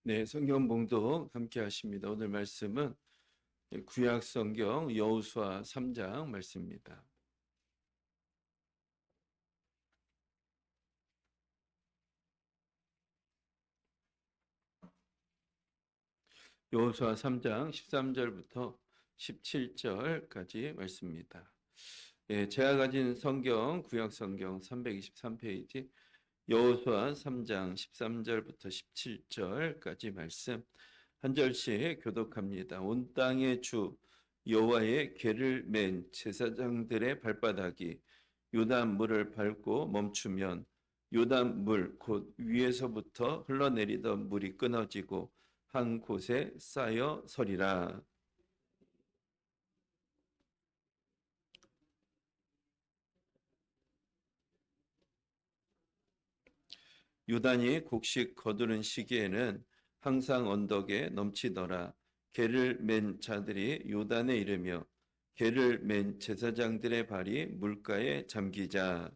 네, 성경 봉독 함께 하십니다. 오늘 말씀은 구약 성경 여호수아 3장 말씀입니다. 여호수아 3장 13절부터 17절까지 말씀입니다. 제가 가진 성경 구약 성경 323페이지 여호수아 3장 13절부터 17절까지 말씀 한 절씩 교독합니다. 온 땅의 주 여호와의 궤를 맨 제사장들의 발바닥이 요단 물을 밟고 멈추면 요단 물 곧 위에서부터 흘러내리던 물이 끊어지고 한 곳에 쌓여 서리라. 요단이 곡식 거두는 시기에는 항상 언덕에 넘치더라. 개를 맨 자들이 요단에 이르며 개를 맨 제사장들의 발이 물가에 잠기자.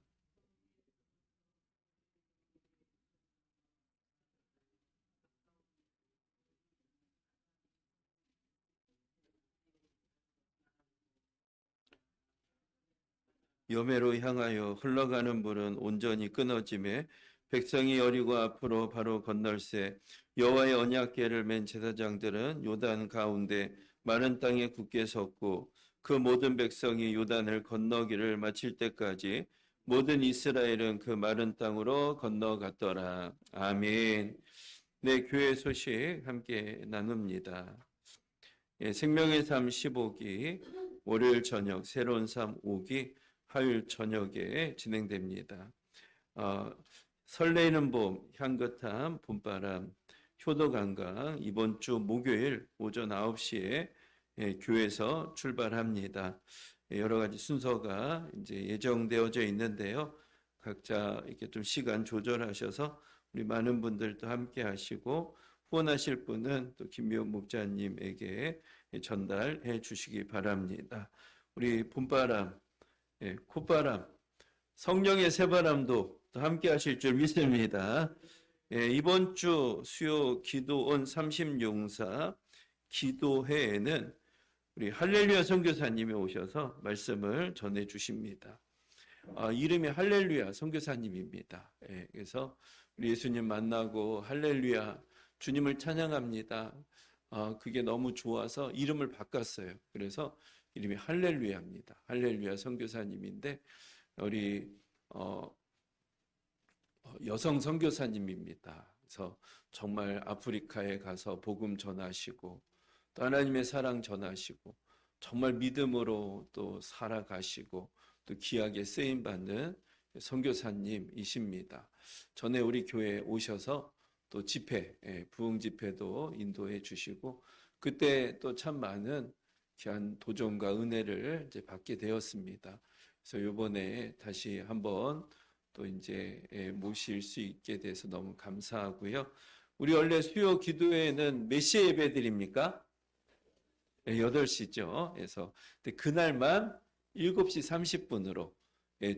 여매로 향하여 흘러가는 물은 온전히 끊어짐에 백성이 여리고 앞으로 바로 건널새 여호와의 언약궤를 맨 제사장들은 요단 가운데 마른 땅에 굳게 섰고 그 모든 백성이 요단을 건너기를 마칠 때까지 모든 이스라엘은 그 마른 땅으로 건너갔더라. 아멘. 네, 교회 소식 함께 나눕니다. 생명의 삶 15기 월요일 저녁, 새로운 삶 5기 화요일 저녁에 진행됩니다. 설레이는 봄, 향긋한 봄바람, 효도관광 이번 주 목요일 오전 9시에 교회에서 출발합니다. 여러 가지 순서가 이제 예정되어져 있는데요. 각자 이렇게 좀 시간 조절하셔서 우리 많은 분들도 함께 하시고 후원하실 분은 또 김미호 목자님에게 전달해 주시기 바랍니다. 우리 봄바람, 콧바람, 성령의 새바람도 또 함께 하실 줄 믿습니다. 이번 주 수요 기도원 30용사 기도회에는 우리 할렐루야 선교사님이 오셔서 말씀을 전해 주십니다. 이름이 할렐루야 선교사님입니다. 그래서 우리 예수님 만나고 할렐루야 주님을 찬양합니다. 그게 너무 좋아서 이름을 바꿨어요. 그래서 이름이 할렐루야입니다. 할렐루야 선교사님인데 우리 여성 선교사님입니다. 그래서 정말 아프리카에 가서 복음 전하시고 또 하나님의 사랑 전하시고 정말 믿음으로 또 살아가시고 또 귀하게 쓰임 받는 선교사님이십니다. 전에 우리 교회에 오셔서 또 집회, 부흥 집회도 인도해 주시고 그때 또 참 많은 귀한 도전과 은혜를 이제 받게 되었습니다. 그래서 이번에 다시 한번 또 이제 모실 수 있게 돼서 너무 감사하고요. 우리 원래 수요 기도회는 몇 시에 예배 드립니까? 8시죠. 그래서 그날만 7시 30분으로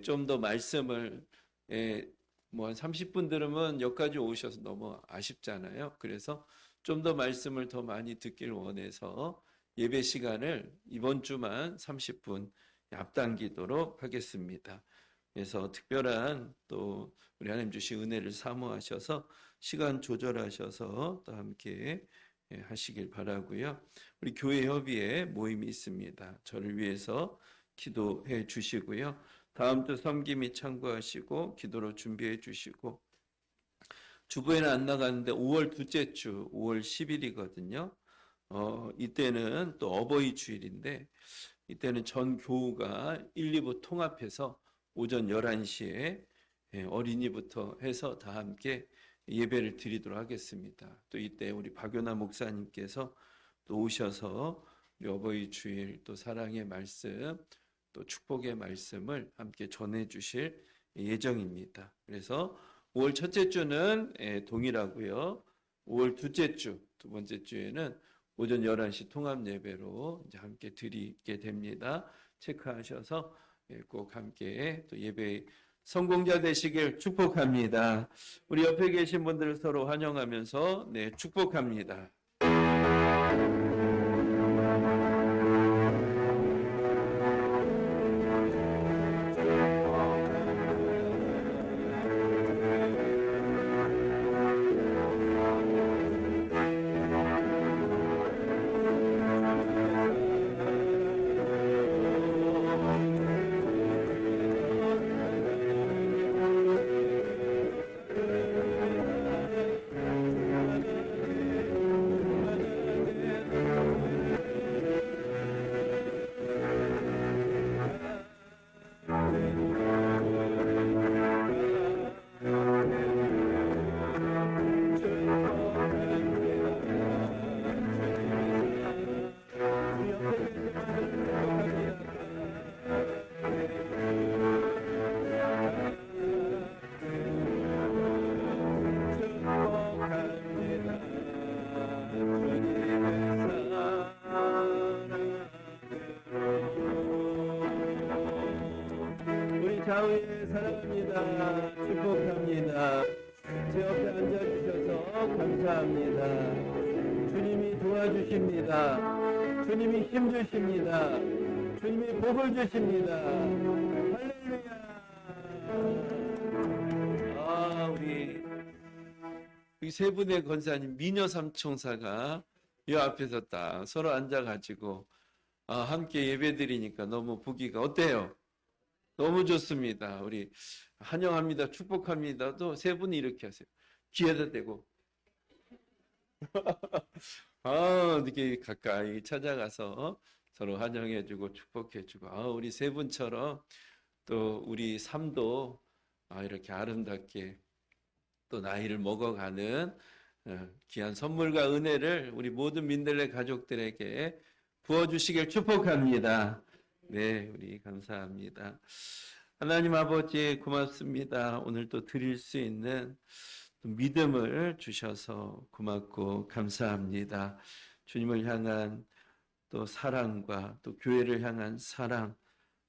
좀 더 말씀을 뭐 한 30분 들으면 여기까지 오셔서 너무 아쉽잖아요. 그래서 좀 더 말씀을 더 많이 듣길 원해서 예배 시간을 이번 주만 30분 앞당기도록 하겠습니다. 그래서 특별한 또 우리 하나님 주신 은혜를 사모하셔서 시간 조절하셔서 또 함께 하시길 바라고요. 우리 교회 협의회 모임이 있습니다. 저를 위해서 기도해 주시고요. 다음 주 섬김이 참고하시고 기도로 준비해 주시고 주부에는 안 나가는데 5월 둘째 주 5월 10일이거든요. 이때는 또 어버이 주일인데 이때는 전 교우가 1, 2부 통합해서 오전 11시에 어린이부터 해서 다 함께 예배를 드리도록 하겠습니다. 또 이때 우리 박연아 목사님께서 또 오셔서 우리 어버이 주일 또 사랑의 말씀 또 축복의 말씀을 함께 전해 주실 예정입니다. 그래서 5월 첫째 주는 동일하고요. 5월 둘째 주, 두 번째 주에는 오전 11시 통합 예배로 이제 함께 드리게 됩니다. 체크하셔서 꼭 함께 또 예배 성공자 되시길 축복합니다. 우리 옆에 계신 분들을 서로 환영하면서 네, 축복합니다. 좌우에 사랑합니다. 축복합니다. 제 옆에 앉아주셔서 감사합니다. 주님이 도와주십니다. 주님이 힘주십니다. 주님이 복을 주십니다. 할렐루야. 우리 세 분의 권사님 미녀 삼총사가 이 앞에서 딱 서로 앉아가지고 함께 예배드리니까 너무 보기가 어때요? 너무 좋습니다. 우리 환영합니다. 축복합니다. 또 세 분이 이렇게 하세요. 귀에다 대고. 이렇게 가까이 찾아가서 서로 환영해주고 축복해주고. 우리 세 분처럼 또 우리 삶도 이렇게 아름답게 또 나이를 먹어가는 귀한 선물과 은혜를 우리 모든 민들레 가족들에게 부어주시길 축복합니다. 네, 우리 감사합니다. 하나님 아버지 고맙습니다. 오늘 또 드릴 수 있는 믿음을 주셔서 고맙고 감사합니다. 주님을 향한 또 사랑과 또 교회를 향한 사랑,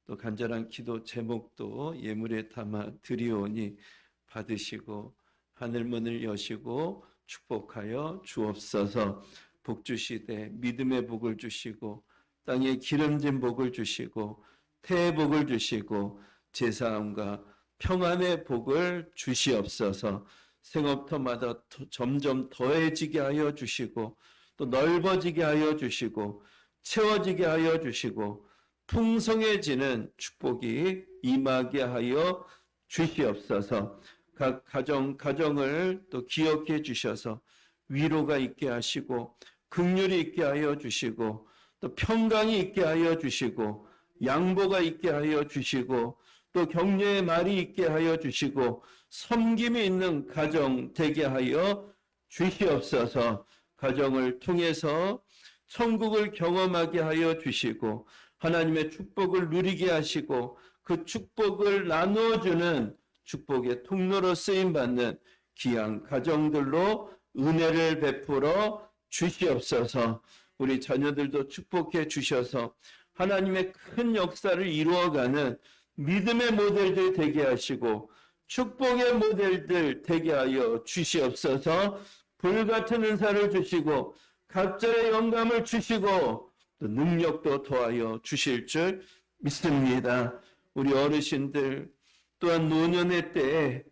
또 간절한 기도 제목도 예물에 담아 드리오니 받으시고 하늘문을 여시고 축복하여 주옵소서. 복 주시되 믿음의 복을 주시고 땅에 기름진 복을 주시고 태의 복을 주시고 제사함과 평안의 복을 주시옵소서. 생업터마다 점점 더해지게 하여 주시고 또 넓어지게 하여 주시고 채워지게 하여 주시고 풍성해지는 축복이 임하게 하여 주시옵소서. 각 가정을 또 기억해 주셔서 위로가 있게 하시고 긍휼이 있게 하여 주시고 또 평강이 있게 하여 주시고 양보가 있게 하여 주시고 또 격려의 말이 있게 하여 주시고 섬김이 있는 가정 되게 하여 주시옵소서. 가정을 통해서 천국을 경험하게 하여 주시고 하나님의 축복을 누리게 하시고 그 축복을 나누어주는 축복의 통로로 쓰임받는 귀한 가정들로 은혜를 베풀어 주시옵소서. 우리 자녀들도 축복해 주셔서 하나님의 큰 역사를 이루어가는 믿음의 모델들 되게 하시고 축복의 모델들 되게 하여 주시옵소서. 불같은 은사를 주시고 각절의 영감을 주시고 또 능력도 더하여 주실 줄 믿습니다. 우리 어르신들 또한 노년의 때에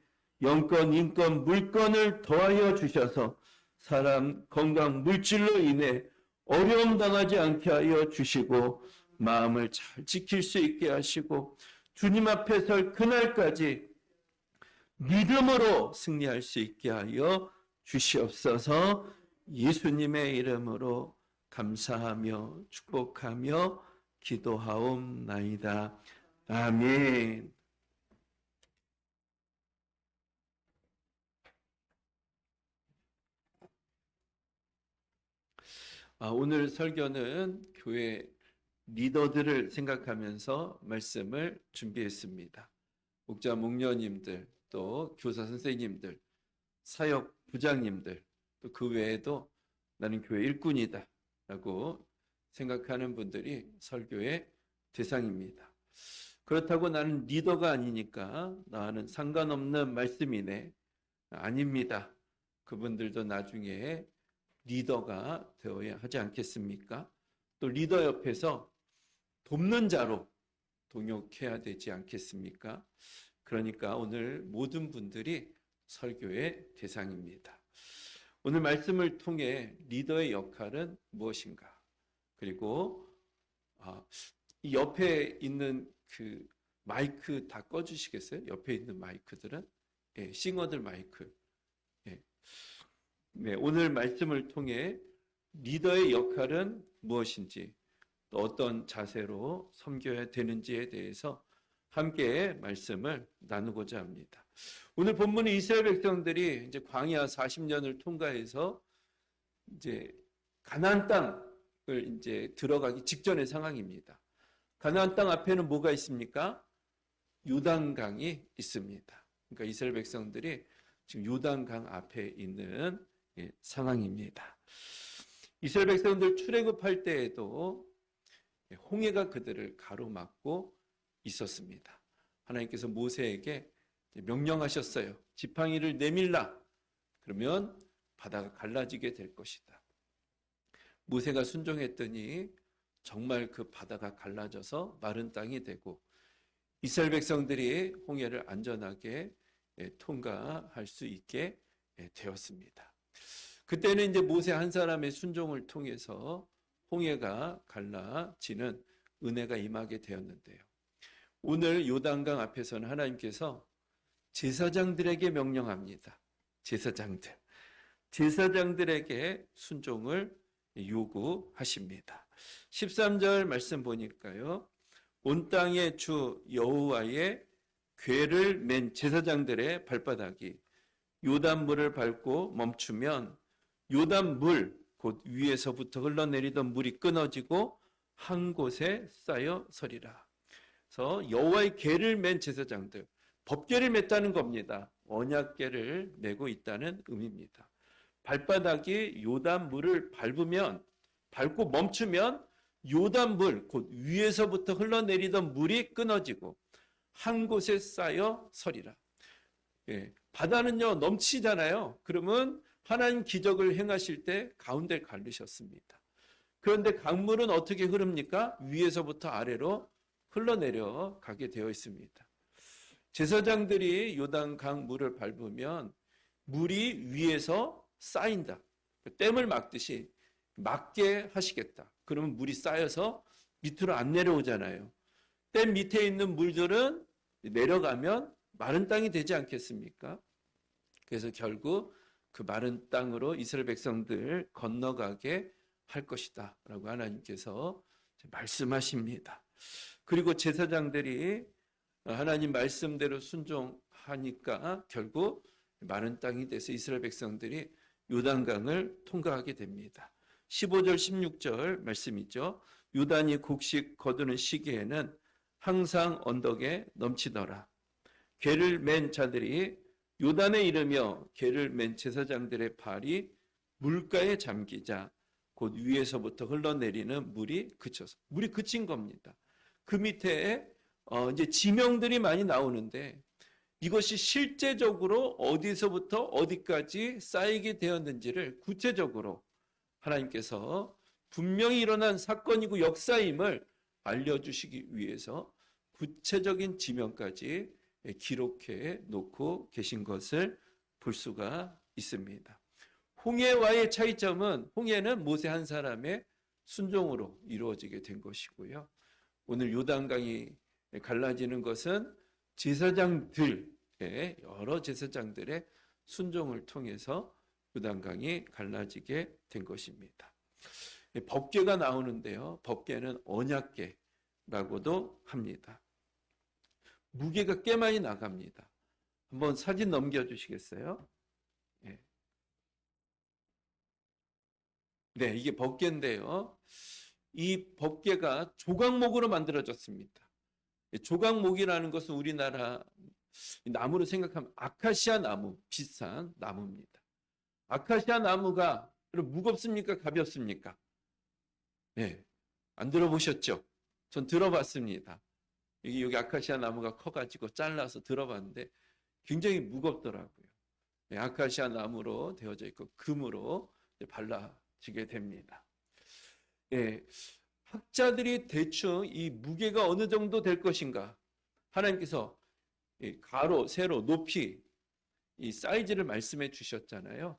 영권, 인권, 물권을 더하여 주셔서 사람 건강 물질로 인해 어려움 당하지 않게 하여 주시고 마음을 잘 지킬 수 있게 하시고 주님 앞에 설 그날까지 믿음으로 승리할 수 있게 하여 주시옵소서. 예수님의 이름으로 감사하며 축복하며 기도하옵나이다. 아멘. 오늘 설교는 교회 리더들을 생각하면서 말씀을 준비했습니다. 목자 목녀님들, 또 교사 선생님들, 사역 부장님들, 또 그 외에도 나는 교회 일꾼이다 라고 생각하는 분들이 설교의 대상입니다. 그렇다고 나는 리더가 아니니까 나와는 상관없는 말씀이네. 아닙니다. 그분들도 나중에 리더가 되어야 하지 않겠습니까? 또 리더 옆에서 돕는 자로 동역해야 되지 않겠습니까? 그러니까 오늘 모든 분들이 설교의 대상입니다. 오늘 말씀을 통해 리더의 역할은 무엇인가? 그리고 이 옆에 있는 그 마이크 다 꺼주시겠어요? 옆에 있는 마이크들은 싱어들 마이크. 네, 오늘 말씀을 통해 리더의 역할은 무엇인지 또 어떤 자세로 섬겨야 되는지에 대해서 함께 말씀을 나누고자 합니다. 오늘 본문은 이스라엘 백성들이 이제 광야 40년을 통과해서 이제 가나안 땅을 이제 들어가기 직전의 상황입니다. 가나안 땅 앞에는 뭐가 있습니까? 요단강이 있습니다. 그러니까 이스라엘 백성들이 지금 요단강 앞에 있는 상황입니다. 이스라엘 백성들 출애굽할 때에도 홍해가 그들을 가로막고 있었습니다. 하나님께서 모세에게 명령하셨어요. 지팡이를 내밀라. 그러면 바다가 갈라지게 될 것이다. 모세가 순종했더니 정말 그 바다가 갈라져서 마른 땅이 되고 이스라엘 백성들이 홍해를 안전하게 통과할 수 있게 되었습니다. 그때는 이제 모세 한 사람의 순종을 통해서 홍해가 갈라지는 은혜가 임하게 되었는데요. 오늘 요단강 앞에서는 하나님께서 제사장들에게 명령합니다. 제사장들에게 순종을 요구하십니다. 13절 말씀 보니까요. 온 땅의 주 여호와의 궤를 맨 제사장들의 발바닥이 요단물을 밟고 멈추면 요단물 곧 위에서부터 흘러내리던 물이 끊어지고 한 곳에 쌓여 서리라. 그래서 여호와의 궤를 맨 제사장들, 법궤를 맸다는 겁니다. 언약궤를 메고 있다는 의미입니다. 발바닥이 요단물을 밟고 멈추면 요단물 곧 위에서부터 흘러내리던 물이 끊어지고 한 곳에 쌓여 서리라. 바다는요 넘치잖아요. 그러면 하나님 기적을 행하실 때 가운데를 가르셨습니다. 그런데 강물은 어떻게 흐릅니까? 위에서부터 아래로 흘러내려 가게 되어 있습니다. 제사장들이 요단강 물을 밟으면 물이 위에서 쌓인다. 댐을 막듯이 막게 하시겠다. 그러면 물이 쌓여서 밑으로 안 내려오잖아요. 댐 밑에 있는 물들은 내려가면 마른 땅이 되지 않겠습니까? 그래서 결국 그 마른 땅으로 이스라엘 백성들 건너가게 할 것이다 라고 하나님께서 말씀하십니다. 그리고 제사장들이 하나님 말씀대로 순종하니까 결국 마른 땅이 돼서 이스라엘 백성들이 요단강을 통과하게 됩니다. 15절 16절 말씀이죠. 요단이 곡식 거두는 시기에는 항상 언덕에 넘치더라. 궤를 맨 자들이 요단에 이르며 궤를 맨 제사장들의 발이 물가에 잠기자 곧 위에서부터 흘러내리는 물이 그친 겁니다. 그 밑에 이제 지명들이 많이 나오는데 이것이 실제적으로 어디서부터 어디까지 쌓이게 되었는지를 구체적으로 하나님께서 분명히 일어난 사건이고 역사임을 알려주시기 위해서 구체적인 지명까지 기록해 놓고 계신 것을 볼 수가 있습니다. 홍해와의 차이점은 홍해는 모세 한 사람의 순종으로 이루어지게 된 것이고요. 오늘 요단강이 갈라지는 것은 여러 제사장들의 순종을 통해서 요단강이 갈라지게 된 것입니다. 법궤가 나오는데요. 법궤는 언약궤라고도 합니다. 무게가 꽤 많이 나갑니다. 한번 사진 넘겨주시겠어요? 네, 이게 법궤인데요. 이 법궤가 조각목으로 만들어졌습니다. 조각목이라는 것은 우리나라 나무로 생각하면 아카시아 나무 비슷한 나무입니다. 아카시아 나무가 무겁습니까? 가볍습니까? 네, 안 들어보셨죠? 전 들어봤습니다. 여기 아카시아 나무가 커가지고 잘라서 들어봤는데 굉장히 무겁더라고요. 아카시아 나무로 되어져 있고 금으로 발라지게 됩니다. 예, 학자들이 대충 이 무게가 어느 정도 될 것인가 하나님께서 가로, 세로, 높이 이 사이즈를 말씀해 주셨잖아요.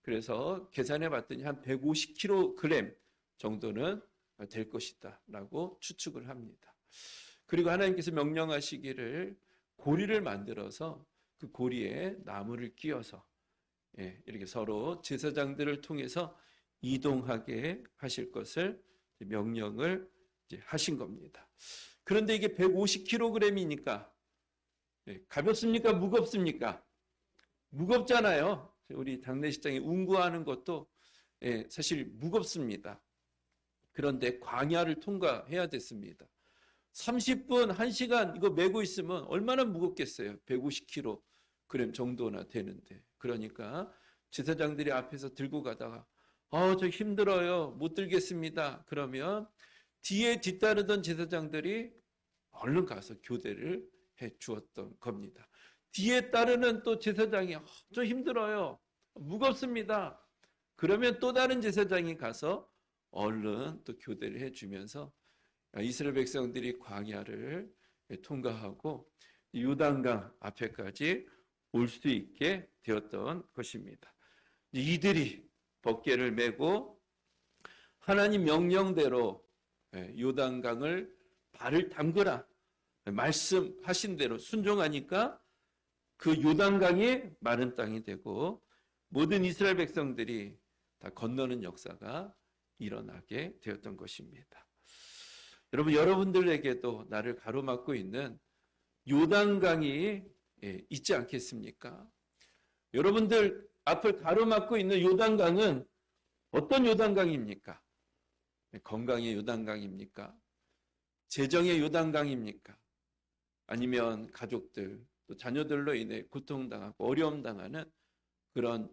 그래서 계산해 봤더니 한 150kg 정도는 될 것이다 라고 추측을 합니다. 그리고 하나님께서 명령하시기를 고리를 만들어서 그 고리에 나무를 끼워서 이렇게 서로 제사장들을 통해서 이동하게 하실 것을 명령을 하신 겁니다. 그런데 이게 150kg이니까 가볍습니까? 무겁습니까? 무겁잖아요. 우리 장례식장에 운구하는 것도 사실 무겁습니다. 그런데 광야를 통과해야 됐습니다. 30분, 1시간 이거 메고 있으면 얼마나 무겁겠어요. 150kg 정도나 되는데. 그러니까 제사장들이 앞에서 들고 가다가 저 힘들어요. 못 들겠습니다. 그러면 뒤에 뒤따르던 제사장들이 얼른 가서 교대를 해 주었던 겁니다. 뒤에 따르는 또 제사장이 저 힘들어요. 무겁습니다. 그러면 또 다른 제사장이 가서 얼른 또 교대를 해주면서 이스라엘 백성들이 광야를 통과하고 요단강 앞에까지 올 수 있게 되었던 것입니다. 이들이 법궤를 메고 하나님 명령대로 요단강을 발을 담그라 말씀하신 대로 순종하니까 그 요단강이 마른 땅이 되고 모든 이스라엘 백성들이 다 건너는 역사가 일어나게 되었던 것입니다. 여러분, 여러분들에게도 나를 가로막고 있는 요단강이 있지 않겠습니까? 여러분들 앞을 가로막고 있는 요단강은 어떤 요단강입니까? 건강의 요단강입니까? 재정의 요단강입니까? 아니면 가족들, 또 자녀들로 인해 고통당하고 어려움 당하는 그런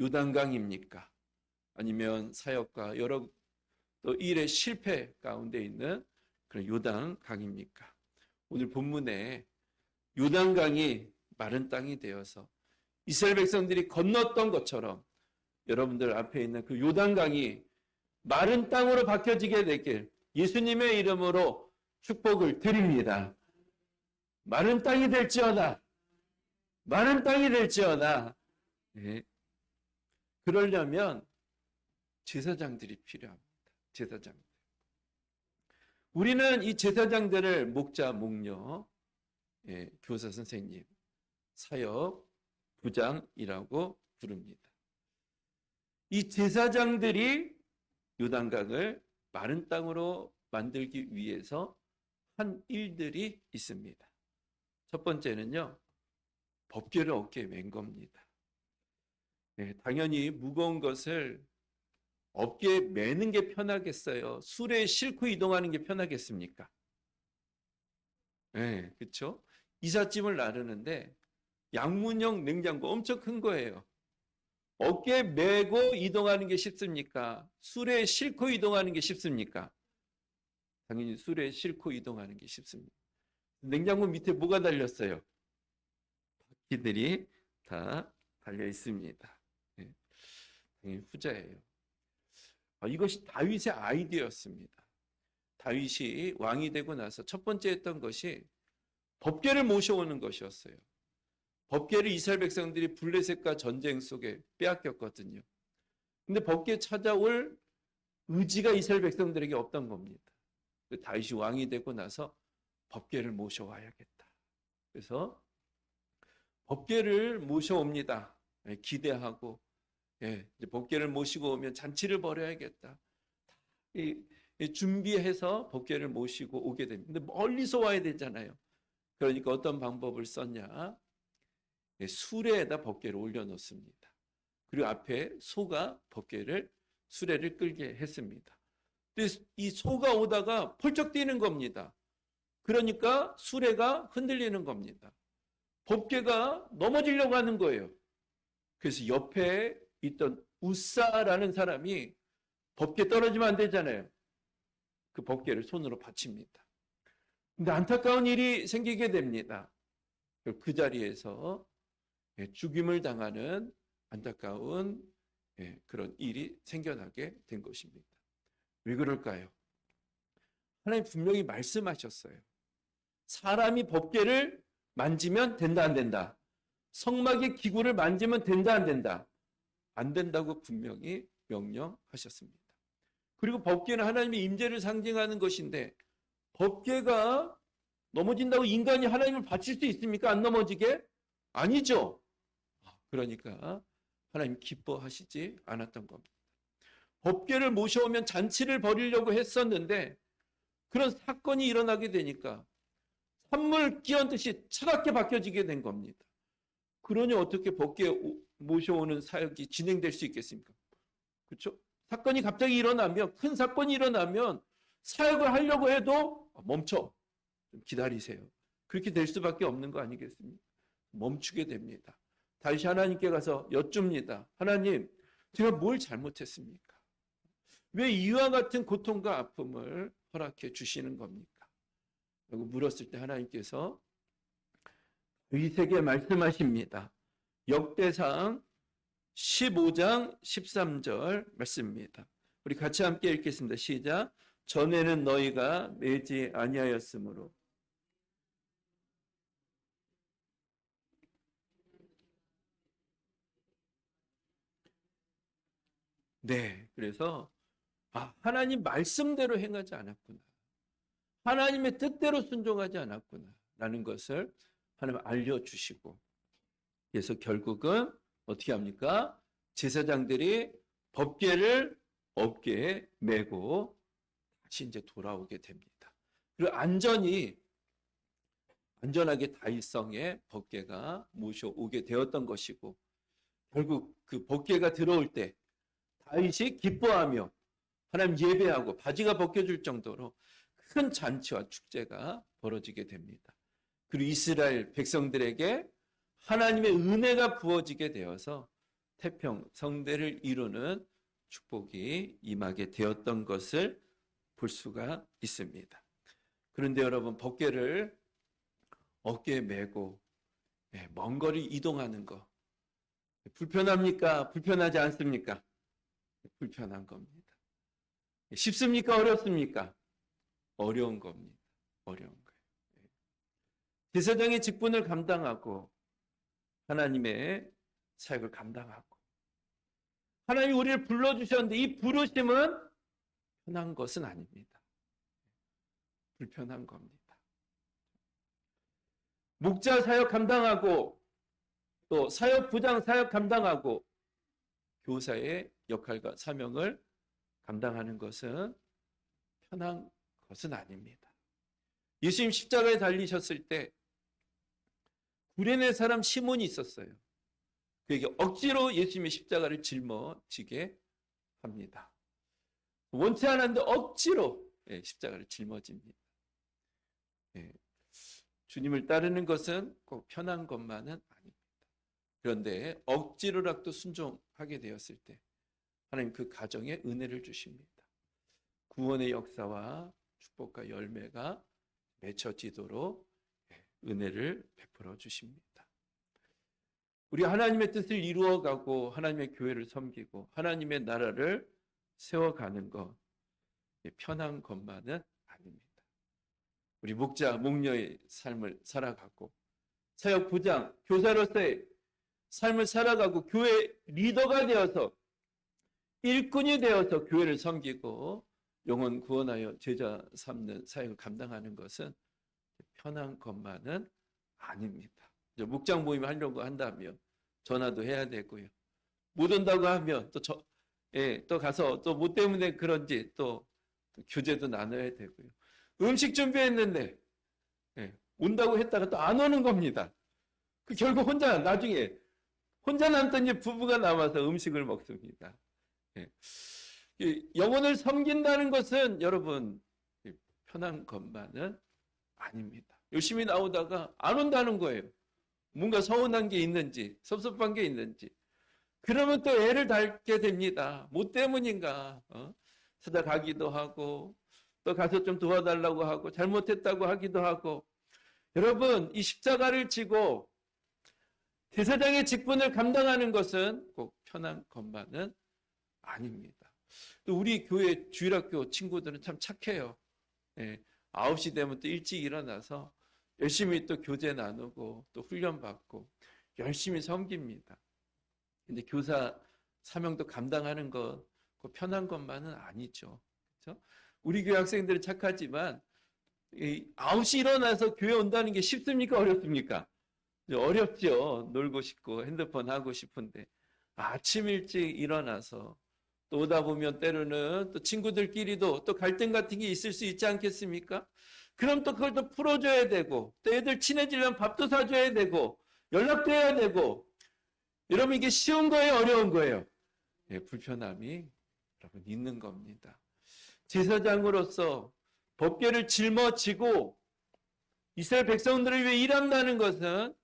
요단강입니까? 아니면 사역과 여러 또 일의 실패 가운데 있는 그런 요단강입니까? 오늘 본문에 요단강이 마른 땅이 되어서 이스라엘 백성들이 건넜던 것처럼 여러분들 앞에 있는 그 요단강이 마른 땅으로 바뀌어지게 되길 예수님의 이름으로 축복을 드립니다. 마른 땅이 될지어다. 마른 땅이 될지어다. 네. 그러려면 제사장들이 필요합니다. 제사장들. 우리는 이 제사장들을 목자, 목녀, 교사 선생님, 사역, 부장이라고 부릅니다. 이 제사장들이 요단강을 마른 땅으로 만들기 위해서 한 일들이 있습니다. 첫 번째는요, 법궤를 어깨에 맨 겁니다. 당연히 무거운 것을 어깨에 매는 게 편하겠어요? 수레에 싣고 이동하는 게 편하겠습니까? 그렇죠? 이삿짐을 나르는데 양문형 냉장고 엄청 큰 거예요. 어깨에 메고 이동하는 게 쉽습니까? 수레에 싣고 이동하는 게 쉽습니까? 당연히 수레에 싣고 이동하는 게 쉽습니다. 냉장고 밑에 뭐가 달렸어요? 바퀴들이 다 달려 있습니다. 당연히 후자예요. 이것이 다윗의 아이디어였습니다. 다윗이 왕이 되고 나서 첫 번째 했던 것이 법궤를 모셔오는 것이었어요. 법궤를 이스라엘 백성들이 블레셋과 전쟁 속에 빼앗겼거든요. 근데 법궤 찾아올 의지가 이스라엘 백성들에게 없던 겁니다. 다윗이 왕이 되고 나서 법궤를 모셔와야겠다. 그래서 법궤를 모셔옵니다. 기대하고 이제 법궤를 모시고 오면 잔치를 벌여야겠다. 준비해서 법궤를 모시고 오게 됩니다. 근데 멀리서 와야 되잖아요. 그러니까 어떤 방법을 썼냐? 수레에다 법궤를 올려놓습니다. 그리고 앞에 소가 수레를 끌게 했습니다. 근데 이 소가 오다가 펄쩍 뛰는 겁니다. 그러니까 수레가 흔들리는 겁니다. 법궤가 넘어지려고 하는 거예요. 그래서 옆에 있던 우사라는 사람이 법궤 떨어지면 안 되잖아요. 그 법궤를 손으로 받칩니다. 근데 안타까운 일이 생기게 됩니다. 그 자리에서 죽임을 당하는 안타까운 그런 일이 생겨나게 된 것입니다. 왜 그럴까요? 하나님 분명히 말씀하셨어요. 사람이 법궤를 만지면 된다, 안 된다. 성막의 기구를 만지면 된다, 안 된다. 안 된다고 분명히 명령하셨습니다. 그리고 법궤는 하나님의 임재를 상징하는 것인데 법궤가 넘어진다고 인간이 하나님을 바칠 수 있습니까? 안 넘어지게? 아니죠. 그러니까 하나님 기뻐하시지 않았던 겁니다. 법궤를 모셔오면 잔치를 벌이려고 했었는데 그런 사건이 일어나게 되니까 산물 끼얹듯이 차갑게 바뀌어지게 된 겁니다. 그러니 어떻게 법궤 모셔오는 사역이 진행될 수 있겠습니까? 그렇죠? 사건이 갑자기 일어나면, 큰 사건이 일어나면 사역을 하려고 해도 멈춰, 좀 기다리세요. 그렇게 될 수밖에 없는 거 아니겠습니까? 멈추게 됩니다. 다시 하나님께 가서 여쭙니다. 하나님, 제가 뭘 잘못했습니까? 왜 이와 같은 고통과 아픔을 허락해 주시는 겁니까? 라고 물었을 때 하나님께서 다윗에게 말씀하십니다. 역대상 15장 13절 말씀입니다. 우리 같이 함께 읽겠습니다. 시작. 전에는 너희가 매지 아니하였으므로. 네, 그래서 하나님 말씀대로 행하지 않았구나. 하나님의 뜻대로 순종하지 않았구나. 라는 것을 하나님 알려주시고, 그래서 결국은 어떻게 합니까? 제사장들이 법궤를 어깨에 메고 다시 이제 돌아오게 됩니다. 그리고 안전하게 다윗성에 법궤가 모셔오게 되었던 것이고, 결국 그 법궤가 들어올 때 다윗이 기뻐하며 하나님 예배하고 바지가 벗겨질 정도로 큰 잔치와 축제가 벌어지게 됩니다. 그리고 이스라엘 백성들에게 하나님의 은혜가 부어지게 되어서 태평 성대를 이루는 축복이 임하게 되었던 것을 볼 수가 있습니다. 그런데 여러분, 법궤를 어깨에 메고 먼 거리 이동하는 거 불편합니까? 불편하지 않습니까? 불편한 겁니다. 쉽습니까? 어렵습니까? 어려운 겁니다. 어려운 거예요. 제사장의 직분을 감당하고 하나님의 사역을 감당하고 하나님이 우리를 불러주셨는데 이 부르심은 편한 것은 아닙니다. 불편한 겁니다. 목자 사역 감당하고 또 사역부장 사역 감당하고 교사의 역할과 사명을 감당하는 것은 편한 것은 아닙니다. 예수님 십자가에 달리셨을 때 구레네 사람 시몬이 있었어요. 그에게 억지로 예수님의 십자가를 짊어지게 합니다. 원치 않았는데 억지로 십자가를 짊어집니다. 주님을 따르는 것은 꼭 편한 것만은 아닙니다. 그런데 억지로라도 순종하게 되었을 때 하나님 그 가정에 은혜를 주십니다. 구원의 역사와 축복과 열매가 맺혀지도록 은혜를 베풀어 주십니다. 우리 하나님의 뜻을 이루어가고 하나님의 교회를 섬기고 하나님의 나라를 세워가는 것 편한 것만은 아닙니다. 우리 목자, 목녀의 삶을 살아가고 사역 부장, 교사로서의 삶을 살아가고 교회 리더가 되어서 일꾼이 되어서 교회를 섬기고 영혼 구원하여 제자 삼는 사역을 감당하는 것은 편한 것만은 아닙니다. 목장 모임 하려고 한다면 전화도 해야 되고요. 못 온다고 하면 또 가서 또 뭐 때문에 그런지 또 교제도 나눠야 되고요. 음식 준비했는데 온다고 했다가 또 안 오는 겁니다. 그 결국 나중에 혼자 남던 부부가 남아서 음식을 먹습니다. 영혼을 섬긴다는 것은 여러분 편한 것만은 아닙니다. 열심히 나오다가 안 온다는 거예요. 뭔가 서운한 게 있는지 섭섭한 게 있는지 그러면 또 애를 닳게 됩니다. 뭐 때문인가 찾아가기도 하고 또 가서 좀 도와달라고 하고 잘못했다고 하기도 하고. 여러분, 이 십자가를 지고 제사장의 직분을 감당하는 것은 꼭 편한 것만은 아닙니다. 또 우리 교회 주일학교 친구들은 참 착해요. 예, 9시 되면 또 일찍 일어나서 열심히 또 교제 나누고 또 훈련 받고 열심히 섬깁니다. 근데 교사 사명도 감당하는 것, 그 편한 것만은 아니죠. 그렇죠? 우리 교회 학생들은 착하지만 9시 일어나서 교회 온다는 게 쉽습니까? 어렵습니까? 어렵죠. 놀고 싶고 핸드폰 하고 싶은데 아침 일찍 일어나서 또 오다 보면 때로는 또 친구들끼리도 또 갈등 같은 게 있을 수 있지 않겠습니까? 그럼 또 그걸 또 풀어줘야 되고 또 애들 친해지려면 밥도 사줘야 되고 연락도 해야 되고. 여러분, 이게 쉬운 거예요? 어려운 거예요? 예, 불편함이 여러분 있는 겁니다. 제사장으로서 법궤를 짊어지고 이스라엘 백성들을 위해 일한다는 것은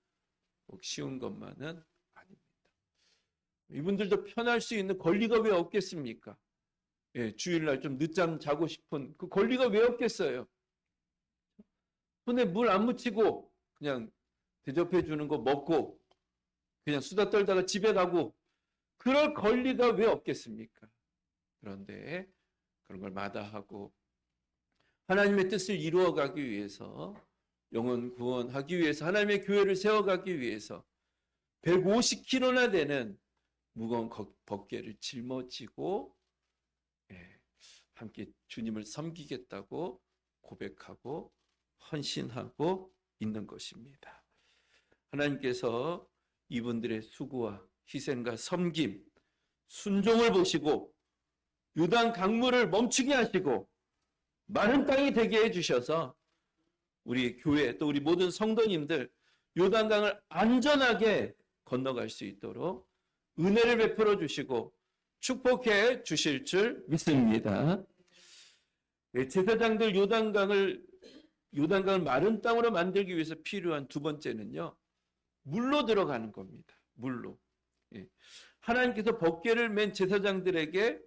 꼭 쉬운 것만은 아닙니다. 이분들도 편할 수 있는 권리가 왜 없겠습니까? 예, 주일날 좀 늦잠 자고 싶은 그 권리가 왜 없겠어요? 손에 물 안 묻히고 그냥 대접해 주는 거 먹고 그냥 수다 떨다가 집에 가고 그럴 권리가 왜 없겠습니까? 그런데 그런 걸 마다하고 하나님의 뜻을 이루어가기 위해서, 영혼 구원하기 위해서, 하나님의 교회를 세워가기 위해서 150kg나 되는 무거운 법궤를 짊어지고 함께 주님을 섬기겠다고 고백하고 헌신하고 있는 것입니다. 하나님께서 이분들의 수고와 희생과 섬김, 순종을 보시고 요단 강물을 멈추게 하시고 마른 땅이 되게 해주셔서 우리 교회 또 우리 모든 성도님들 요단강을 안전하게 건너갈 수 있도록 은혜를 베풀어 주시고 축복해 주실 줄 믿습니다. 제사장들 요단강을 마른 땅으로 만들기 위해서 필요한 두 번째는요, 물로 들어가는 겁니다. 물로. 하나님께서 법궤를 맨 제사장들에게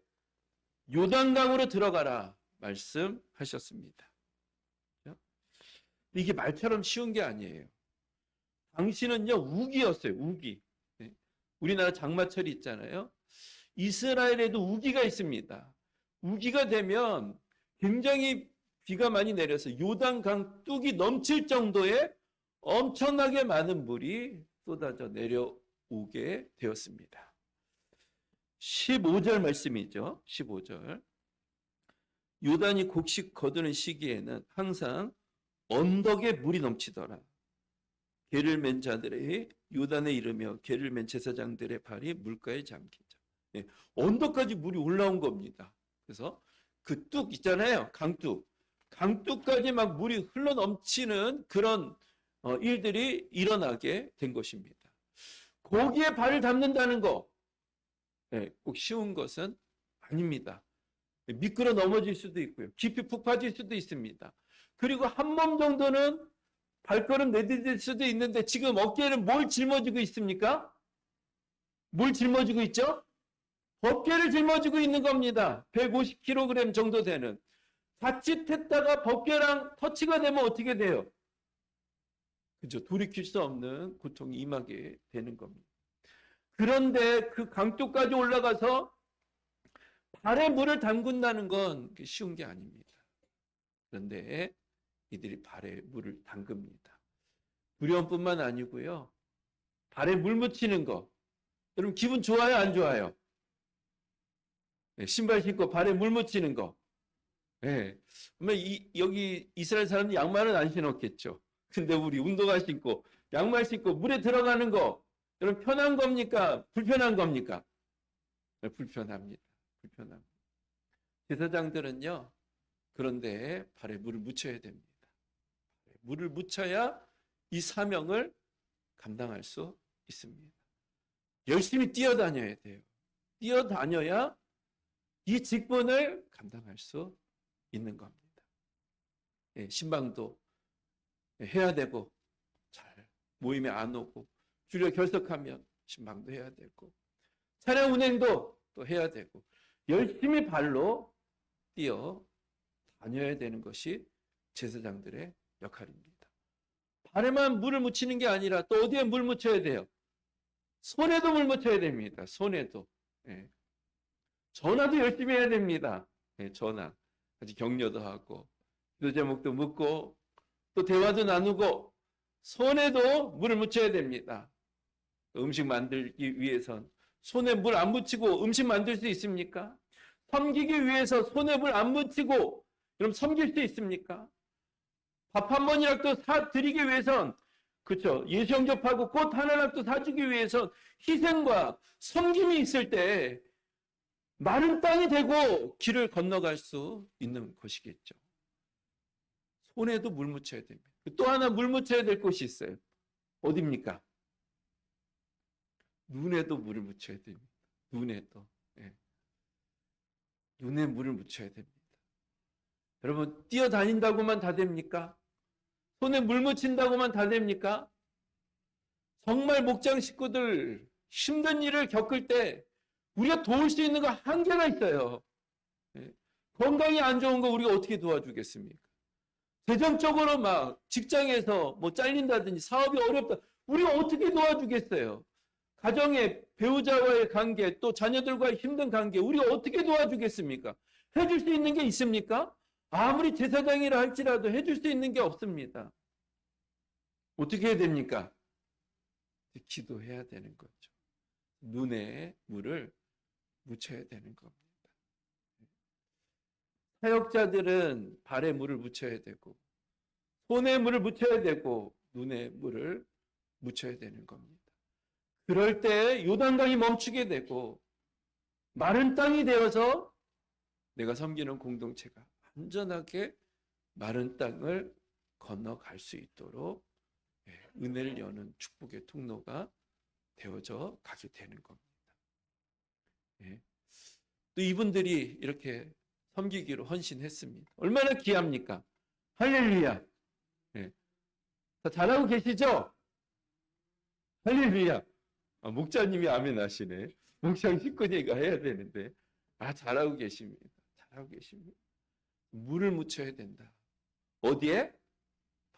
요단강으로 들어가라 말씀하셨습니다. 이게 말처럼 쉬운 게 아니에요. 당시는요, 우기였어요. 우기. 우리나라 장마철이 있잖아요. 이스라엘에도 우기가 있습니다. 우기가 되면 굉장히 비가 많이 내려서 요단강 뚝이 넘칠 정도의 엄청나게 많은 물이 쏟아져 내려오게 되었습니다. 15절 말씀이죠. 15절. 요단이 곡식 거두는 시기에는 항상 언덕에 물이 넘치더라. 개를 맨 자들의 요단에 이르며 개를 맨 제사장들의 발이 물가에 잠기자. 언덕까지 물이 올라온 겁니다. 그래서 그 뚝 있잖아요. 강뚝까지 막 물이 흘러 넘치는 그런 일들이 일어나게 된 것입니다. 거기에 발을 담는다는 거 꼭 쉬운 것은 아닙니다. 미끄러 넘어질 수도 있고요. 깊이 푹 빠질 수도 있습니다. 그리고 한 몸 정도는 발걸음 내디딜 수도 있는데 지금 어깨에는 뭘 짊어지고 있습니까? 뭘 짊어지고 있죠? 법궤를 짊어지고 있는 겁니다. 150kg 정도 되는. 자칫했다가 법궤랑 터치가 되면 어떻게 돼요? 그죠? 돌이킬 수 없는 고통이 임하게 되는 겁니다. 그런데 그 강둑까지 올라가서 발에 물을 담근다는 건 쉬운 게 아닙니다. 그런데 이들이 발에 물을 담급니다. 두려움뿐만 아니고요. 발에 물 묻히는 거. 여러분 기분 좋아요? 안 좋아요? 신발 신고 발에 물 묻히는 거. 여기 이스라엘 사람은 양말은 안 신었겠죠. 근데 우리 운동화 신고 양말 신고 물에 들어가는 거. 여러분 편한 겁니까? 불편한 겁니까? 불편합니다. 불편합니다. 제사장들은요. 그런데 발에 물을 묻혀야 됩니다. 물을 묻혀야 이 사명을 감당할 수 있습니다. 열심히 뛰어다녀야 돼요. 뛰어다녀야 이 직분을 감당할 수 있는 겁니다. 신방도 해야 되고 잘 모임에 안 오고 주려 결석하면 신방도 해야 되고 차량 운행도 또 해야 되고 열심히 발로 뛰어 다녀야 되는 것이 제사장들의 역할입니다. 발에만 물을 묻히는 게 아니라 또 어디에 물 묻혀야 돼요? 손에도 물 묻혀야 됩니다. 손에도. 예. 전화도 열심히 해야 됩니다. 예, 전화. 같이 격려도 하고, 기도 제목도 묻고, 또 대화도 나누고, 손에도 물을 묻혀야 됩니다. 음식 만들기 위해선 손에 물 안 묻히고 음식 만들 수 있습니까? 섬기기 위해서 손에 물 안 묻히고 그럼 섬길 수 있습니까? 밥 한 번이라도 사드리기 위해선, 그렇죠, 예수 영접하고 꽃 하나라도 사주기 위해선 희생과 섬김이 있을 때 마른 땅이 되고 길을 건너갈 수 있는 것이겠죠. 손에도 물 묻혀야 됩니다. 또 하나 물 묻혀야 될 곳이 있어요. 어디입니까? 눈에도 물을 묻혀야 됩니다. 눈에도. 예. 눈에 물을 묻혀야 됩니다. 여러분, 뛰어다닌다고만 다 됩니까? 손에 물 묻힌다고만 다 됩니까? 정말 목장 식구들 힘든 일을 겪을 때 우리가 도울 수 있는 거 한계가 있어요. 예. 건강이 안 좋은 거 우리가 어떻게 도와주겠습니까? 재정적으로 막 직장에서 뭐 잘린다든지 사업이 어렵다. 우리가 어떻게 도와주겠어요? 가정의 배우자와의 관계, 또 자녀들과의 힘든 관계, 우리가 어떻게 도와주겠습니까? 해줄 수 있는 게 있습니까? 아무리 제사장이라 할지라도 해줄 수 있는 게 없습니다. 어떻게 해야 됩니까? 기도해야 되는 거죠. 눈에 물을 묻혀야 되는 겁니다. 사역자들은 발에 물을 묻혀야 되고, 손에 물을 묻혀야 되고, 눈에 물을 묻혀야 되는 겁니다. 그럴 때 요단강이 멈추게 되고 마른 땅이 되어서 내가 섬기는 공동체가 안전하게 마른 땅을 건너갈 수 있도록 은혜를 여는 축복의 통로가 되어져 가게 되는 겁니다. 또 이분들이 이렇게 섬기기로 헌신했습니다. 얼마나 귀합니까? 할렐루야. 다 잘하고 계시죠? 할렐루야. 목자님이 아멘 하시네. 목장 식구니까 해야 되는데. 잘하고 계십니다. 잘하고 계십니다. 물을 묻혀야 된다. 어디에?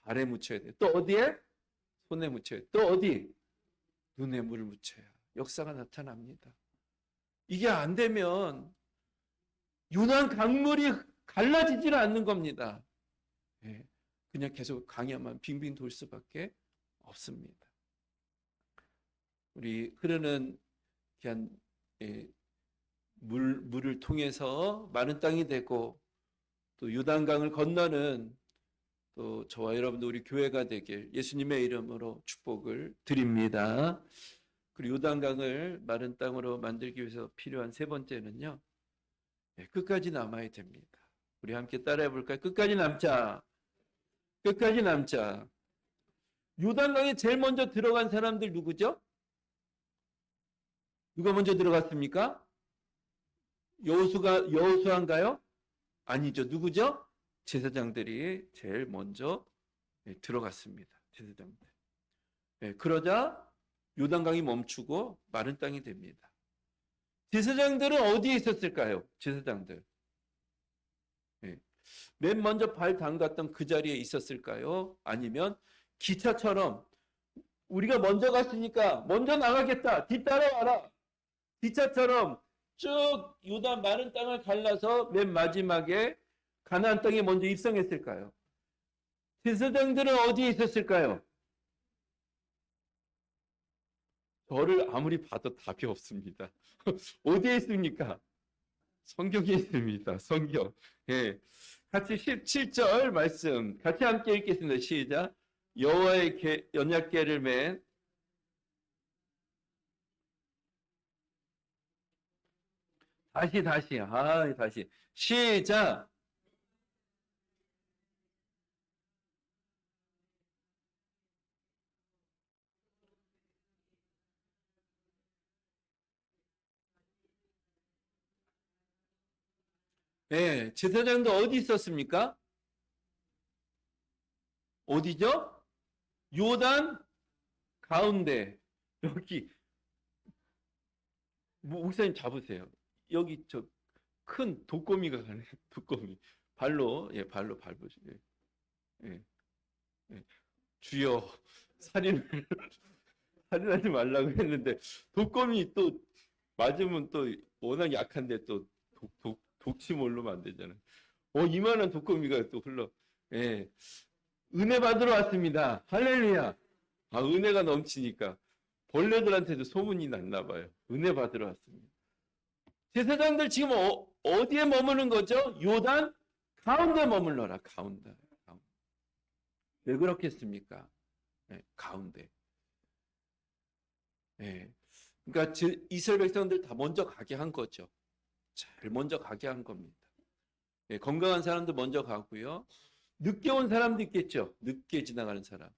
발에 묻혀야 돼. 또 어디에? 손에 묻혀야 돼. 또 어디? 눈에 물을 묻혀야 역사가 나타납니다. 이게 안 되면 요단 강물이 갈라지지는 않는 겁니다. 그냥 계속 강야만 빙빙 돌 수밖에 없습니다. 우리 흐르는 그냥 물을 통해서 마른 땅이 되고 또 요단강을 건너는 또 저와 여러분도 우리 교회가 되길 예수님의 이름으로 축복을 드립니다. 그리고 요단강을 마른 땅으로 만들기 위해서 필요한 세 번째는요, 끝까지 남아야 됩니다. 우리 함께 따라해 볼까요? 끝까지 남자. 끝까지 남자. 요단강에 제일 먼저 들어간 사람들 누구죠? 누가 먼저 들어갔습니까? 여호수아인가요? 아니죠. 누구죠? 제사장들이 제일 먼저 들어갔습니다. 제사장들. 그러자 요단강이 멈추고 마른 땅이 됩니다. 제사장들은 어디에 있었을까요? 제사장들. 맨 먼저 발 담갔던 그 자리에 있었을까요? 아니면 기차처럼 우리가 먼저 갔으니까 먼저 나가겠다. 뒤따라와라. 기차처럼 쭉 요단 마른 땅을 갈라서 맨 마지막에 가나안 땅에 먼저 입성했을까요? 제사장들은 어디에 있었을까요? 저를 아무리 봐도 답이 없습니다. 어디에 있습니까? 성경에 있습니다. 성경. 같이 17절 말씀 같이 함께 읽겠습니다. 시작. 여호와의 언약궤를 맨 다시 시작. 제사장도 어디 있었습니까? 어디죠? 요단 가운데. 여기 목사님 잡으세요. 여기 저 큰 독거미가 가네. 독거미. 발로, 예, 발로 밟으시. 예, 예, 예. 주여, 살인을 살인하지 말라고 했는데 독검이 또 맞으면 또 워낙 약한데 또 독침 올르면 안 되잖아요. 이만한 독거미가 또 흘러. 예. 은혜 받으러 왔습니다. 할렐루야. 아, 은혜가 넘치니까 벌레들한테도 소문이 났나 봐요. 은혜 받으러 왔습니다. 제사장들 지금 어디에 머무는 거죠? 요단 가운데 머물러라. 가운데. 왜 그렇겠습니까? 예, 가운데. 예. 그러니까 이스라엘 백성들 다 먼저 가게 한 거죠. 제일 먼저 가게 한 겁니다. 예, 건강한 사람도 먼저 가고요. 늦게 온 사람도 있겠죠. 늦게 지나가는 사람.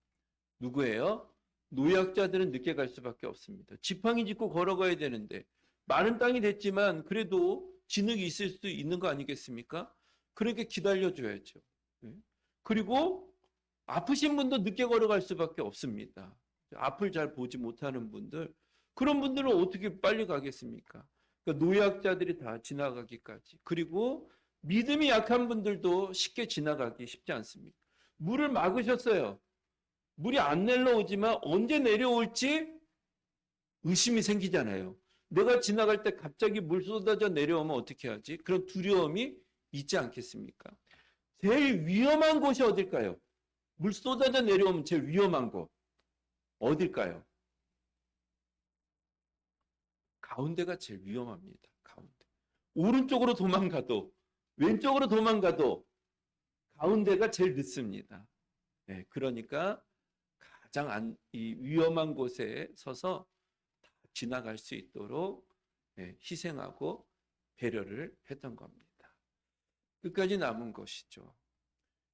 누구예요? 노약자들은 늦게 갈 수밖에 없습니다. 지팡이 짚고 걸어가야 되는데 마른 땅이 됐지만 그래도 진흙이 있을 수도 있는 거 아니겠습니까? 그렇게 기다려줘야죠. 예? 그리고 아프신 분도 늦게 걸어갈 수밖에 없습니다. 앞을 잘 보지 못하는 분들, 그런 분들은 어떻게 빨리 가겠습니까? 그러니까 노약자들이 다 지나가기까지. 그리고 믿음이 약한 분들도 쉽게 지나가기 쉽지 않습니다. 물을 막으셨어요. 물이 안 내려오지만 언제 내려올지 의심이 생기잖아요. 내가 지나갈 때 갑자기 물 쏟아져 내려오면 어떻게 하지? 그런 두려움이 있지 않겠습니까? 제일 위험한 곳이 어딜까요? 물 쏟아져 내려오면 제일 위험한 곳. 어딜까요? 가운데가 제일 위험합니다. 가운데. 오른쪽으로 도망가도 왼쪽으로 도망가도 가운데가 제일 늦습니다. 네, 그러니까 가장 이 위험한 곳에 서서 다 지나갈 수 있도록 희생하고 배려를 했던 겁니다. 끝까지 남은 것이죠.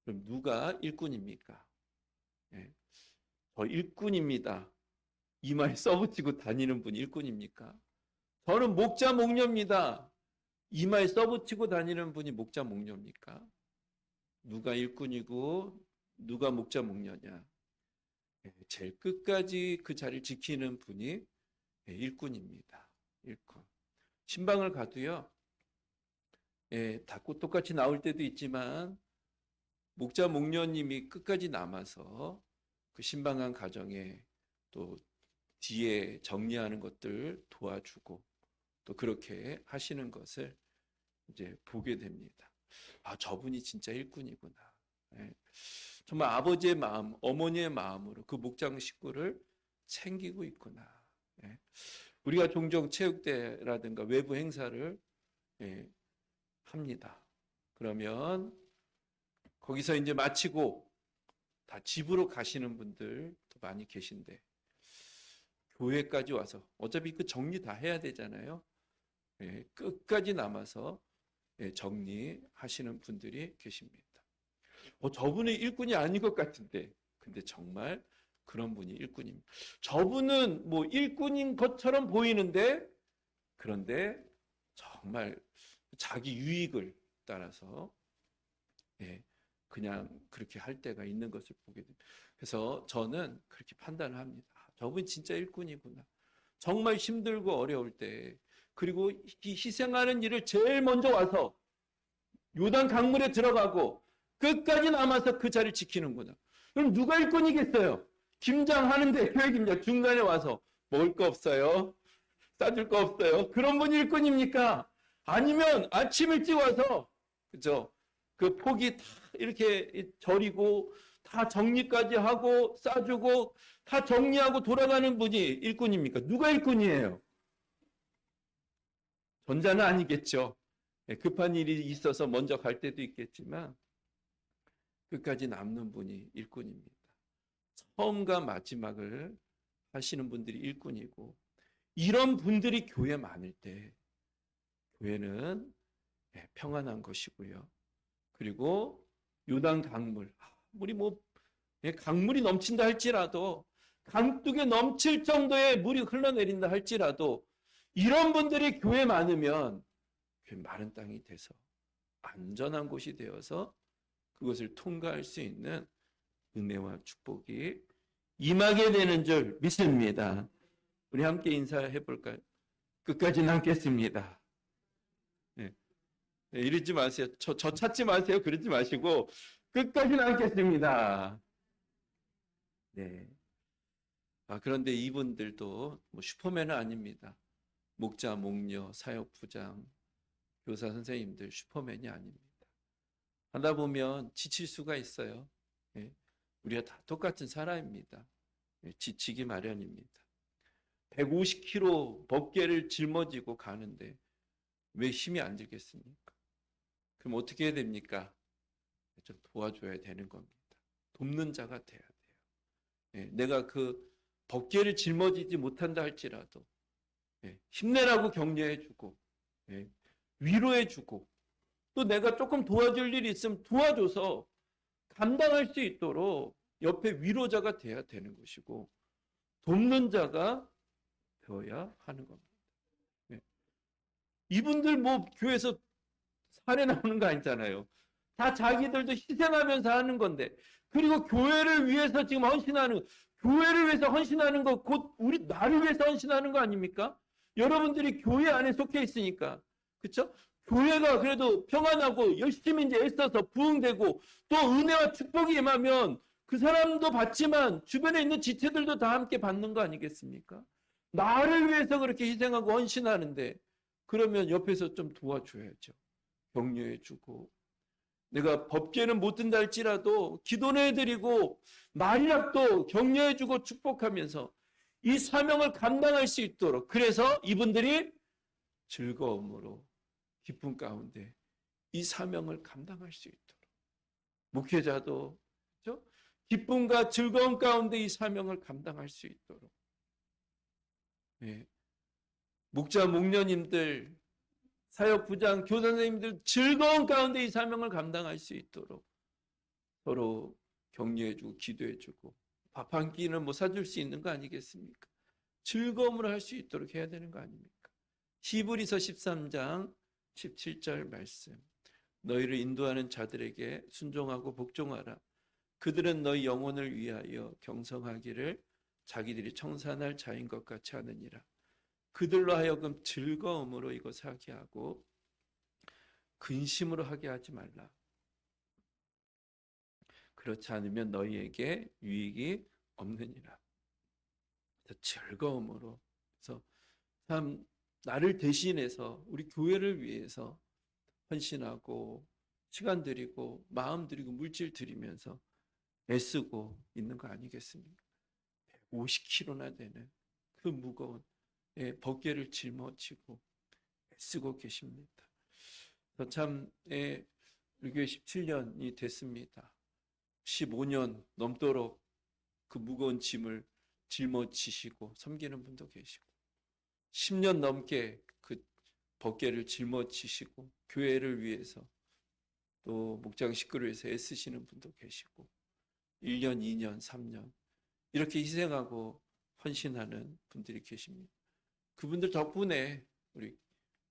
그럼 누가 일꾼입니까? 저 일꾼입니다. 이마에 써붙이고 다니는 분이 일꾼입니까? 저는 목자 목녀입니다. 이마에 써붙이고 다니는 분이 목자 목녀입니까? 누가 일꾼이고 누가 목자 목녀냐? 제일 끝까지 그 자리를 지키는 분이 일꾼입니다. 일꾼. 신방을 가도요. 다 똑같이 나올 때도 있지만 목자 목녀님이 끝까지 남아서 그 신방한 가정에 또 뒤에 정리하는 것들 도와주고 또 그렇게 하시는 것을 이제 보게 됩니다. 아, 저분이 진짜 일꾼이구나. 정말 아버지의 마음, 어머니의 마음으로 그 목장 식구를 챙기고 있구나. 우리가 종종 체육대라든가 외부 행사를 합니다. 그러면 거기서 이제 마치고 다 집으로 가시는 분들도 많이 계신데 교회까지 와서 어차피 그 정리 다 해야 되잖아요. 끝까지 남아서 정리하시는 분들이 계십니다. 저분은 일꾼이 아닌 것 같은데 근데 정말 그런 분이 일꾼입니다. 저분은 뭐 일꾼인 것처럼 보이는데 그런데 정말 자기 유익을 따라서 그냥 그렇게 할 때가 있는 것을 보게 됩니다. 그래서 저는 그렇게 판단을 합니다. 저분 진짜 일꾼이구나. 정말 힘들고 어려울 때 그리고 희생하는 일을 제일 먼저 와서 요단 강물에 들어가고 끝까지 남아서 그 자리를 지키는구나. 그럼 누가 일꾼이겠어요? 김장하는데 교회 김장 중간에 와서 먹을 거 없어요? 싸줄 거 없어요? 그런 분이 일꾼입니까? 아니면 아침 일찍 와서 그죠? 그 포기 다 이렇게 절이고 다 정리까지 하고 싸주고 다 정리하고 돌아가는 분이 일꾼입니까? 누가 일꾼이에요? 전자는 아니겠죠. 급한 일이 있어서 먼저 갈 때도 있겠지만 끝까지 남는 분이 일꾼입니다. 처음과 마지막을 하시는 분들이 일꾼이고 이런 분들이 교회 많을 때 교회는 평안한 것이고요. 그리고 요단 강물, 물이 강물이 넘친다 할지라도 강둑에 넘칠 정도의 물이 흘러내린다 할지라도 이런 분들이 교회 많으면 교회 마른 땅이 돼서 안전한 곳이 되어서 그것을 통과할 수 있는 은혜와 축복이 임하게 되는 줄 믿습니다. 우리 함께 인사해 볼까요? 끝까지 남겠습니다. 이러지 마세요. 저 찾지 마세요. 그러지 마시고 끝까지 남겠습니다. 네. 그런데 이분들도 뭐 슈퍼맨은 아닙니다. 목자, 목녀, 사역부장, 교사 선생님들 슈퍼맨이 아닙니다. 하다 보면 지칠 수가 있어요. 예. 우리가 다 똑같은 사람입니다. 예. 지치기 마련입니다. 150kg 법궤를 짊어지고 가는데 왜 힘이 안 들겠습니까? 그럼 어떻게 해야 됩니까? 좀 도와줘야 되는 겁니다. 돕는 자가 돼야 돼요. 예. 내가 그 법궤를 짊어지지 못한다 할지라도 힘내라고 격려해주고 위로해주고 또 내가 조금 도와줄 일이 있으면 도와줘서 감당할 수 있도록 옆에 위로자가 돼야 되는 것이고 돕는 자가 되어야 하는 겁니다. 이분들 뭐 교회에서 사례 나오는 거 아니잖아요. 다 자기들도 희생하면서 하는 건데 그리고 교회를 위해서 지금 헌신하는 교회를 위해서 헌신하는 거 곧 우리 나를 위해서 헌신하는 거 아닙니까? 여러분들이 교회 안에 속해 있으니까 그렇죠? 교회가 그래도 평안하고 열심히 이제 애써서 부흥되고 또 은혜와 축복이 임하면 그 사람도 받지만 주변에 있는 지체들도 다 함께 받는 거 아니겠습니까? 나를 위해서 그렇게 희생하고 헌신하는데 그러면 옆에서 좀 도와줘야죠. 격려해주고 내가 법궤는 못 든다 할지라도 기도해드리고 말이라도 격려해주고 축복하면서 이 사명을 감당할 수 있도록 그래서 이분들이 즐거움으로 기쁨 가운데 이 사명을 감당할 수 있도록 목회자도 그렇죠? 기쁨과 즐거움 가운데 이 사명을 감당할 수 있도록 목자 목녀님들 사역부장 교사 선생님들 즐거운 가운데 이 사명을 감당할 수 있도록 서로 격려해주고 기도해주고 밥 한 끼는 뭐 사줄 수 있는 거 아니겠습니까? 즐거움으로 할 수 있도록 해야 되는 거 아닙니까? 히브리서 13장 17절 말씀 너희를 인도하는 자들에게 순종하고 복종하라. 그들은 너희 영혼을 위하여 경성하기를 자기들이 청산할 자인 것 같이 하느니라. 그들로 하여금 즐거움으로 이것을 하게 하고 근심으로 하게 하지 말라. 그렇지 않으면 너희에게 유익이 없느니라. 즐거움으로. 그래서 참 나를 대신해서 우리 교회를 위해서 헌신하고 시간 드리고 마음 드리고 물질 드리면서 애쓰고 있는 거 아니겠습니까? 50kg나 되는 그 무거운 법궤를 짊어지고 애쓰고 계십니다. 참 우리 교회 17년이 됐습니다. 15년 넘도록 그 무거운 짐을 짊어지시고 섬기는 분도 계시고 10년 넘게 그 법궤를 짊어지시고 교회를 위해서 또 목장 식구를 위해서 애쓰시는 분도 계시고 1년, 2년, 3년 이렇게 희생하고 헌신하는 분들이 계십니다. 그분들 덕분에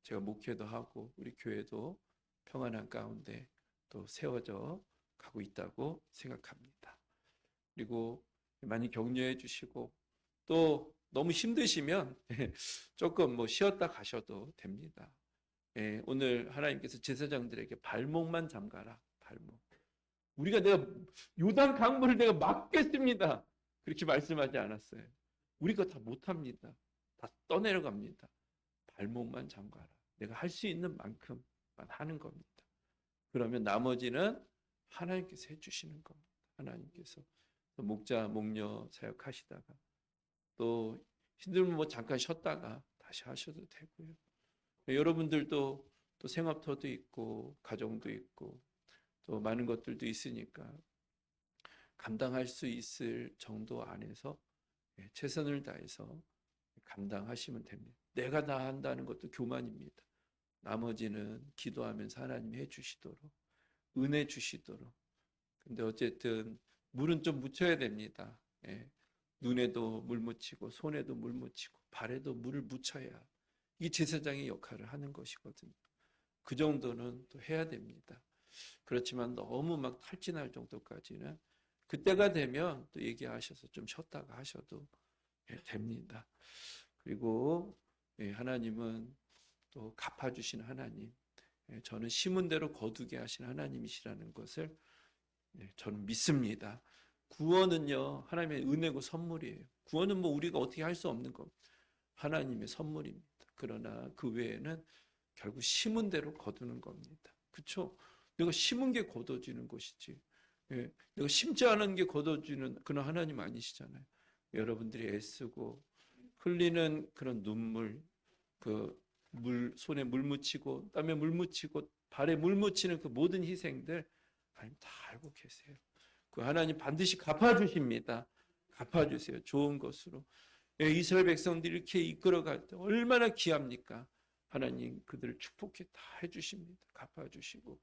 제가 목회도 하고 우리 교회도 평안한 가운데 또 세워져 가고 있다고 생각합니다. 그리고 많이 격려해 주시고 또 너무 힘드시면 조금 뭐 쉬었다 가셔도 됩니다. 오늘 하나님께서 제사장들에게 발목만 잠가라. 발목. 내가 요단 강물을 내가 막겠습니다. 그렇게 말씀하지 않았어요. 우리가 다 못합니다. 다 떠내려갑니다. 발목만 잠가라. 내가 할 수 있는 만큼만 하는 겁니다. 그러면 나머지는 하나님께서 해주시는 겁니다. 하나님께서 목자, 목녀 사역하시다가 또 힘들면 뭐 잠깐 쉬었다가 다시 하셔도 되고요. 여러분들도 또 생업터도 있고 가정도 있고 또 많은 것들도 있으니까 감당할 수 있을 정도 안에서 최선을 다해서 감당하시면 됩니다. 내가 다 한다는 것도 교만입니다. 나머지는 기도하면서 하나님이 해주시도록 은혜 주시도록. 근데 어쨌든 물은 좀 묻혀야 됩니다. 눈에도 물 묻히고 손에도 물 묻히고 발에도 물을 묻혀야 이게 제사장의 역할을 하는 것이거든요. 그 정도는 또 해야 됩니다. 그렇지만 너무 막 탈진할 정도까지는 그때가 되면 또 얘기하셔서 좀 쉬었다가 하셔도 됩니다. 그리고 하나님은 또 갚아주신 하나님, 저는 심은 대로 거두게 하신 하나님이시라는 것을 저는 믿습니다. 구원은요, 하나님의 은혜고 선물이에요. 구원은 뭐 우리가 어떻게 할 수 없는 겁니다. 하나님의 선물입니다. 그러나 그 외에는 결국 심은 대로 거두는 겁니다. 그렇죠? 내가 심은 게 거둬지는 것이지. 내가 심지 않은 게 거둬지는 그런 하나님 아니시잖아요. 여러분들이 애쓰고 흘리는 그런 눈물, 손에 물 묻히고 땀에 물 묻히고 발에 물 묻히는 그 모든 희생들 하나님 다 알고 계세요. 그 하나님 반드시 갚아주십니다. 갚아주세요. 좋은 것으로. 이스라엘 백성들이 이렇게 이끌어갈 때 얼마나 귀합니까? 하나님 그들을 축복해 다 해주십니다. 갚아주시고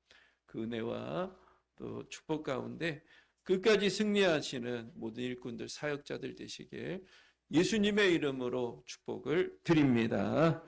그 은혜와 또 축복 가운데 끝까지 승리하시는 모든 일꾼들 사역자들 되시길 예수님의 이름으로 축복을 드립니다.